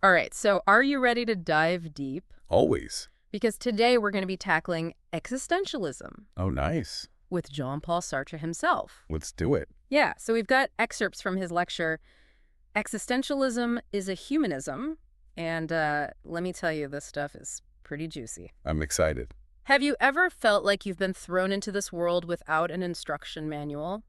All right, so are you ready to dive deep? Always. Because today we're going to be tackling existentialism Oh, nice. with Jean-Paul Sartre himself. Let's do it. Yeah, so we've got excerpts from his lecture, Existentialism is a Humanism. And let me tell you, this stuff is pretty juicy. I'm excited. Have you ever felt like you've been thrown into this world without an instruction manual?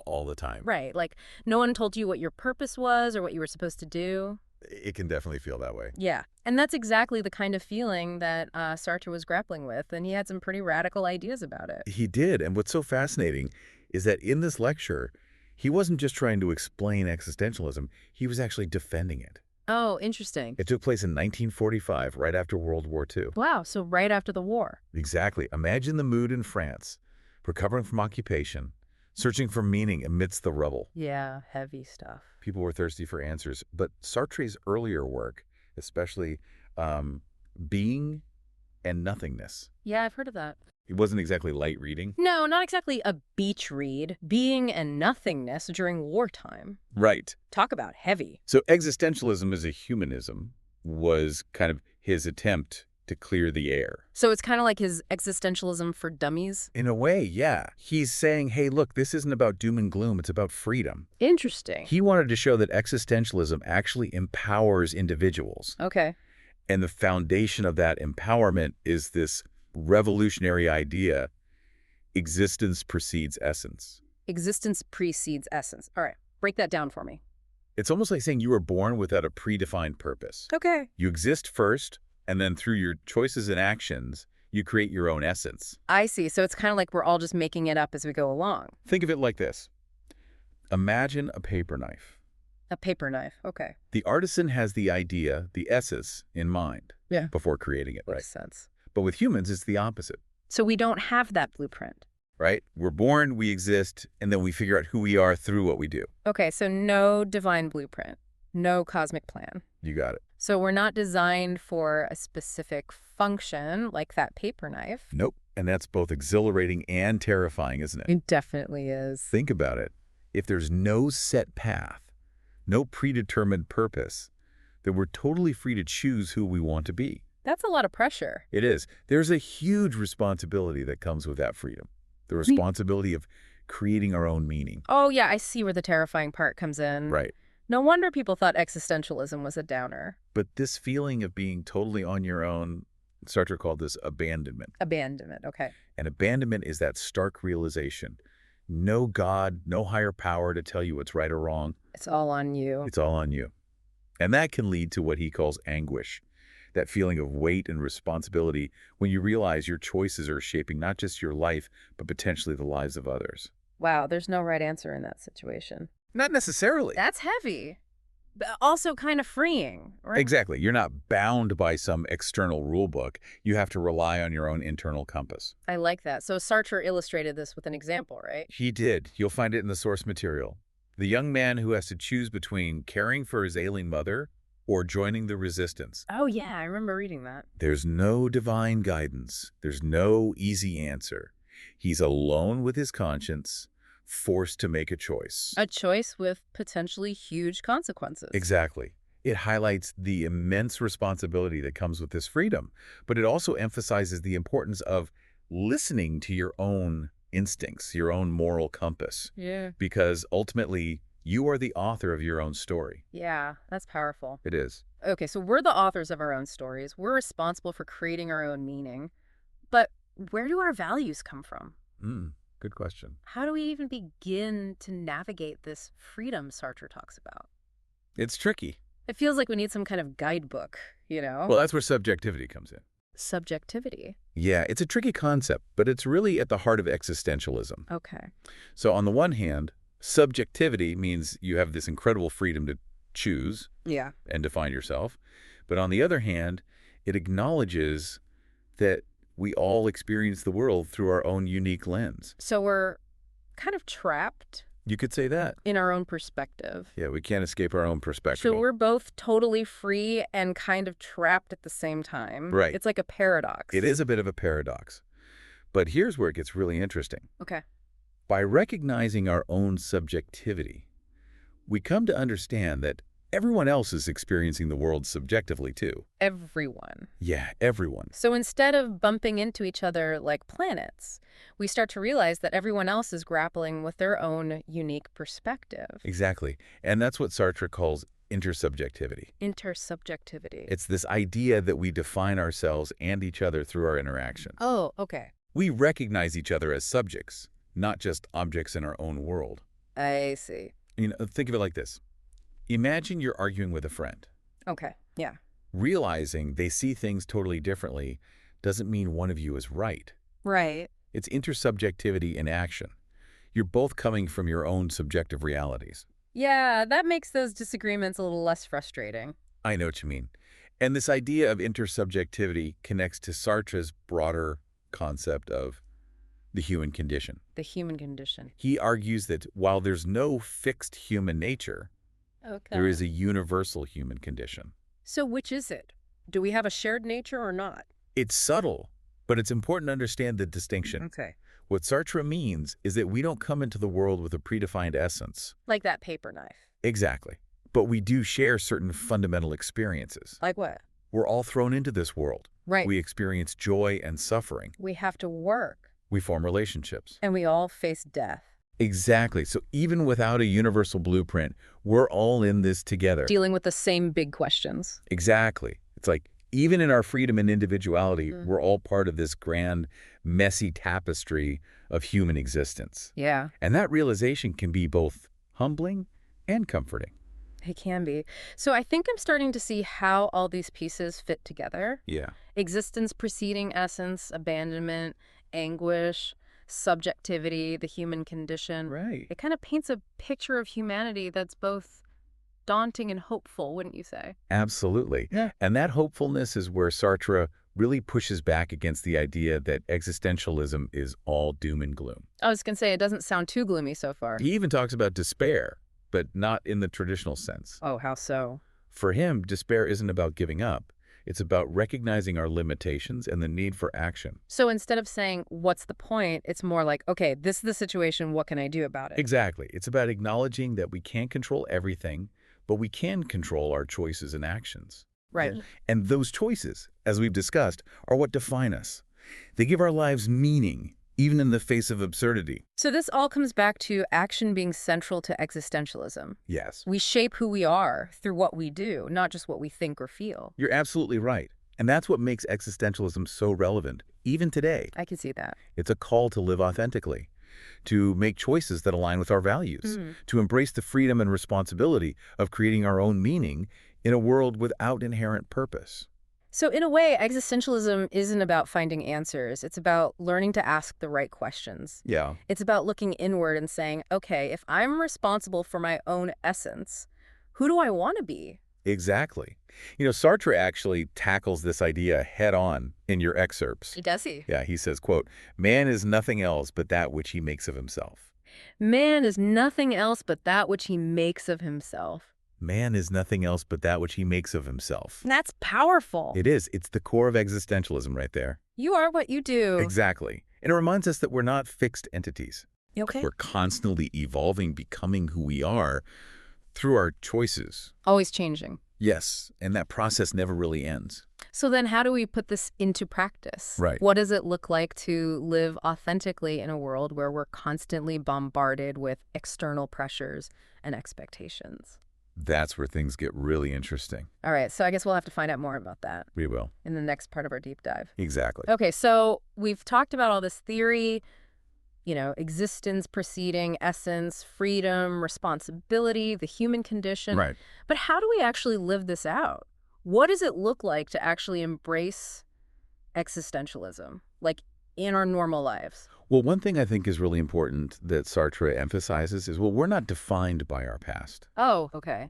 All the time. Right, like no one told you what your purpose was or what you were supposed to do? It can definitely feel that way. Yeah, and that's exactly the kind of feeling that Sartre was grappling with, and he had some pretty radical ideas about it. He did, and what's so fascinating is that in this lecture, he wasn't just trying to explain existentialism, he was actually defending it. Oh, interesting. It took place in 1945, right after World War II. Wow, so right after the war. Exactly. Imagine the mood in France, recovering from occupation, searching for meaning amidst the rubble. Yeah, heavy stuff. People were thirsty for answers, but Sartre's earlier work, especially Being and Nothingness, Yeah, I've heard of that. it wasn't exactly light reading. No, not exactly a beach read. Being and nothingness during wartime. Right. Talk about heavy. So existentialism as a humanism was kind of his attempt to clear the air. So it's kind of like his existentialism for dummies? In a way, yeah. He's saying, hey, look, this isn't about doom and gloom, it's about freedom. Interesting. He wanted to show that existentialism actually empowers individuals. Okay. And the foundation of that empowerment is this revolutionary idea, existence precedes essence. Existence precedes essence. All right, break that down for me. It's almost like saying you were born without a predefined purpose. Okay. You exist first, and then through your choices and actions, you create your own essence. I see. So it's kind of like we're all just making it up as we go along. Think of it like this. Imagine a paper knife. A paper knife. Okay. The artisan has the idea, the essence, in mind Yeah. before creating it, right? Makes sense. But with humans, it's the opposite, So we don't have that blueprint. right? We're born, we exist, and then we figure out who we are through what we do. Okay, so no divine blueprint. No cosmic plan. You got it. So we're not designed for a specific function like that paper knife. Nope. And that's both exhilarating and terrifying, isn't it? It definitely is. Think about it. If there's no set path, no predetermined purpose, then we're totally free to choose who we want to be. That's a lot of pressure. It is. There's a huge responsibility that comes with that freedom. The responsibility of creating our own meaning. Oh, yeah, I see where the terrifying part comes in. Right. No wonder people thought existentialism was a downer. But this feeling of being totally on your own, Sartre called this abandonment. Abandonment, okay. And abandonment is that stark realization. No God, no higher power to tell you what's right or wrong. It's all on you. It's all on you. And that can lead to what he calls anguish, that feeling of weight and responsibility when you realize your choices are shaping not just your life, but potentially the lives of others. Wow, there's no right answer in that situation. Not necessarily. That's heavy. But also kind of freeing, right? Exactly. You're not bound by some external rule book. You have to rely on your own internal compass. I like that. So Sartre illustrated this with an example, right? He did. You'll find it in the source material. The young man who has to choose between caring for his ailing mother or joining the resistance. Oh, yeah, I remember reading that. There's no divine guidance. There's no easy answer. He's alone with his conscience, forced to make a choice. A choice with potentially huge consequences. Exactly. It highlights the immense responsibility that comes with this freedom, but it also emphasizes the importance of listening to your own instincts, your own moral compass, Yeah. because ultimately you are the author of your own story. Yeah, that's powerful. It is. Okay, so we're the authors of our own stories. We're responsible for creating our own meaning. But where do our values come from? Good question. How do we even begin to navigate this freedom Sartre talks about? It's tricky. It feels like we need some kind of guidebook, you know? Well, that's where subjectivity comes in. Subjectivity. Yeah, it's a tricky concept, but it's really at the heart of existentialism. Okay. So on the one hand, subjectivity means you have this incredible freedom to choose Yeah. and define yourself. But on the other hand, it acknowledges that we all experience the world through our own unique lens. So we're kind of trapped You could say that. in our own perspective. Yeah, we can't escape our own perspective. So we're both totally free and kind of trapped at the same time. Right. It's like a paradox. It is a bit of a paradox. But here's where it gets really interesting. Okay. By recognizing our own subjectivity, we come to understand that Everyone else is experiencing the world subjectively, too. Everyone. Yeah, everyone. So instead of bumping into each other like planets, we start to realize that everyone else is grappling with their own unique perspective. Exactly. And that's what Sartre calls intersubjectivity. Intersubjectivity. It's this idea that we define ourselves and each other through our interactions. Oh, okay. We recognize each other as subjects, not just objects in our own world. I see. Think of it like this. Imagine you're arguing with a friend. Okay, yeah. Realizing they see things totally differently doesn't mean one of you is right. Right. It's intersubjectivity in action. You're both coming from your own subjective realities. Yeah, that makes those disagreements a little less frustrating. I know what you mean. And this idea of intersubjectivity connects to Sartre's broader concept of the human condition. The human condition. He argues that while there's no fixed human nature, Okay. there is a universal human condition. So which is it? Do we have a shared nature or not? It's subtle, but it's important to understand the distinction. Okay. What Sartre means is that we don't come into the world with a predefined essence. Like that paper knife. Exactly. But we do share certain fundamental experiences. Like what? We're all thrown into this world. Right. We experience joy and suffering. We have to work. We form relationships. And we all face death. Exactly. So even without a universal blueprint, we're all in this together. Dealing with the same big questions. Exactly. It's like even in our freedom and individuality, we're all part of this grand, messy tapestry of human existence. Yeah, And that realization can be both humbling and comforting. it can be. So I think I'm starting to see how all these pieces fit together. Yeah. Existence preceding essence, abandonment, anguish, subjectivity, the human condition. Right. It kind of paints a picture of humanity that's both daunting and hopeful, wouldn't you say? Absolutely. Yeah. And that hopefulness is where Sartre really pushes back against the idea that existentialism is all doom and gloom. I was going to say, it doesn't sound too gloomy so far. He even talks about despair, but not in the traditional sense. Oh, how so? For him, despair isn't about giving up. It's about recognizing our limitations and the need for action. So instead of saying, what's the point, it's more like, okay, this is the situation, what can I do about it? Exactly. It's about acknowledging that we can't control everything, but we can control our choices and actions. Right. And those choices, as we've discussed, are what define us. They give our lives meaning, even in the face of absurdity. So this all comes back to action being central to existentialism. Yes. We shape who we are through what we do, not just what we think or feel. You're absolutely right. And that's what makes existentialism so relevant, even today. I can see that. It's a call to live authentically, to make choices that align with our values, to embrace the freedom and responsibility of creating our own meaning in a world without inherent purpose. So in a way, existentialism isn't about finding answers. It's about learning to ask the right questions. Yeah. It's about looking inward and saying, okay, if I'm responsible for my own essence, who do I want to be? Exactly. Sartre actually tackles this idea head on in your excerpts. Does he? Yeah, he says, quote, "Man is nothing else but that which he makes of himself." Man is nothing else but that which he makes of himself. Man is nothing else but that which he makes of himself. That's powerful. It is. It's the core of existentialism right there. You are what you do. Exactly. And it reminds us that we're not fixed entities. Okay. We're constantly evolving, becoming who we are through our choices. Always changing. Yes, and that process never really ends. So then how do we put this into practice? Right. What does it look like to live authentically in a world where we're constantly bombarded with external pressures and expectations? That's where things get really interesting. All right, so I guess we'll have to find out more about that We will. in the next part of our deep dive. Exactly. Okay, so we've talked about all this theory, existence preceding essence, freedom, responsibility, the human condition. Right. But how do we actually live this out? What does it look like to actually embrace existentialism, like in our normal lives? Well, one thing I think is really important that Sartre emphasizes is, we're not defined by our past. Oh, okay.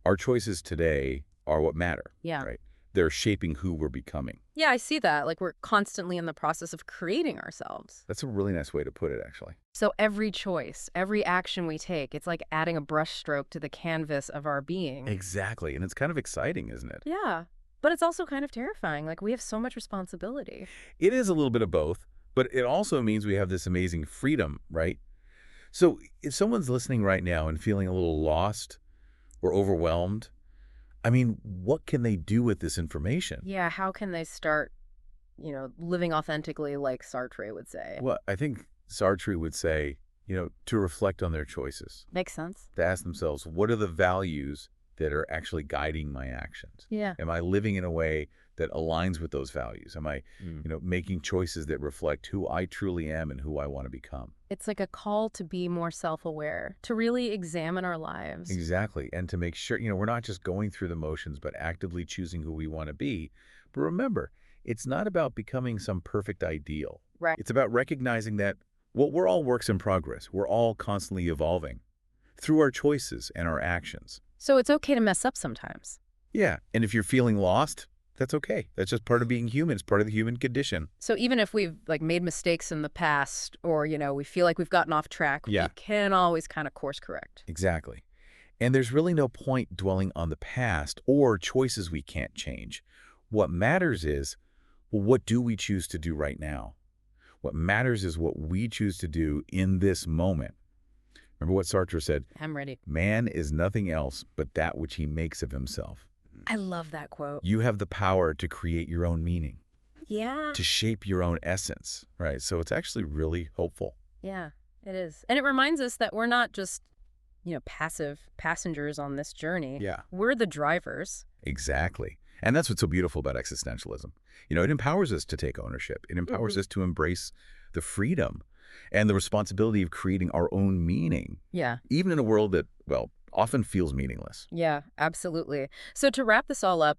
Our choices today are what matter. Yeah. Right. They're shaping who we're becoming. Yeah, I see that. Like we're constantly in the process of creating ourselves. That's a really nice way to put it, actually. So every choice, every action we take, it's like adding a brushstroke to the canvas of our being. Exactly. And it's kind of exciting, isn't it? Yeah, but it's also kind of terrifying. Like we have so much responsibility. It is a little bit of both, but it also means we have this amazing freedom, right? So if someone's listening right now and feeling a little lost or overwhelmed, I mean, what can they do with this information? Yeah, how can they start, living authentically like Sartre would say? Well, I think Sartre would say, to reflect on their choices, Makes sense. to ask themselves, what are the values that are actually guiding my actions? Yeah. Am I living in a way that aligns with those values? Am I, making choices that reflect who I truly am and who I want to become? It's like a call to be more self-aware, to really examine our lives. Exactly. And to make sure, we're not just going through the motions, but actively choosing who we want to be. But remember, it's not about becoming some perfect ideal. Right. It's about recognizing that, well, we're all works in progress. We're all constantly evolving through our choices and our actions. So it's okay to mess up sometimes. Yeah. And if you're feeling lost, that's okay. That's just part of being human. It's part of the human condition. So even if we've made mistakes in the past or, we feel like we've gotten off track, Yeah. we can always kind of course correct. Exactly. And there's really no point dwelling on the past or choices we can't change. What matters is, well, what do we choose to do right now? What matters is what we choose to do in this moment. Remember what Sartre said? I'm ready. Man is nothing else but that which he makes of himself. I love that quote. You have the power to create your own meaning, Yeah. to shape your own essence, right? So it's actually really hopeful. Yeah, it is. And it reminds us that we're not just, passive passengers on this journey. Yeah. We're the drivers. Exactly. And that's what's so beautiful about existentialism. It empowers us to take ownership. It empowers us to embrace the freedom and the responsibility of creating our own meaning, Yeah. even in a world that, well, often feels meaningless. Yeah, absolutely. So to wrap this all up,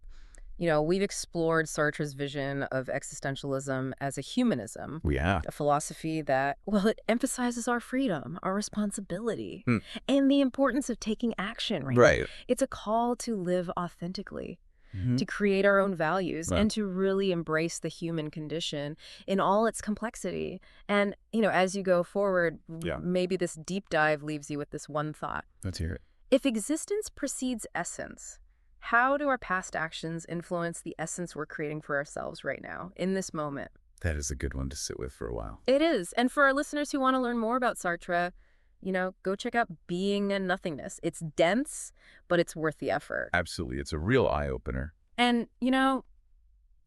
we've explored Sartre's vision of existentialism as a humanism, Yeah. a philosophy that, well, it emphasizes our freedom, our responsibility, Hmm. and the importance of taking action, right? Right. It's a call to live authentically, Mhm. to create our own values, Right. and to really embrace the human condition in all its complexity. And, as you go forward, Yeah. maybe this deep dive leaves you with this one thought. Let's hear it. If existence precedes essence, how do our past actions influence the essence we're creating for ourselves right now, in this moment? That is a good one to sit with for a while. It is. And for our listeners who want to learn more about Sartre, go check out Being and Nothingness. It's dense, but it's worth the effort. Absolutely. It's a real eye-opener. And,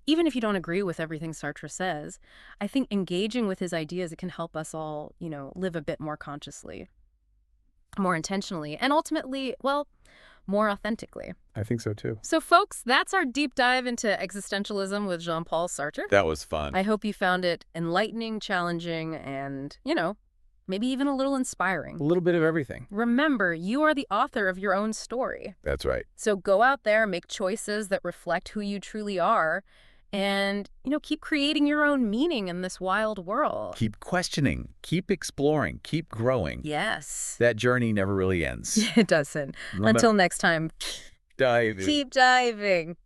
even if you don't agree with everything Sartre says, I think engaging with his ideas, it can help us all, live a bit more consciously, more intentionally, and ultimately, well, more authentically. I think so, too. So, folks, that's our deep dive into existentialism with Jean-Paul Sartre. That was fun. I hope you found it enlightening, challenging, and, maybe even a little inspiring. A little bit of everything. Remember, you are the author of your own story. That's right. So go out there, make choices that reflect who you truly are, and, keep creating your own meaning in this wild world. Keep questioning, keep exploring, keep growing. Yes. That journey never really ends. It doesn't. Until next time, Dive. keep diving.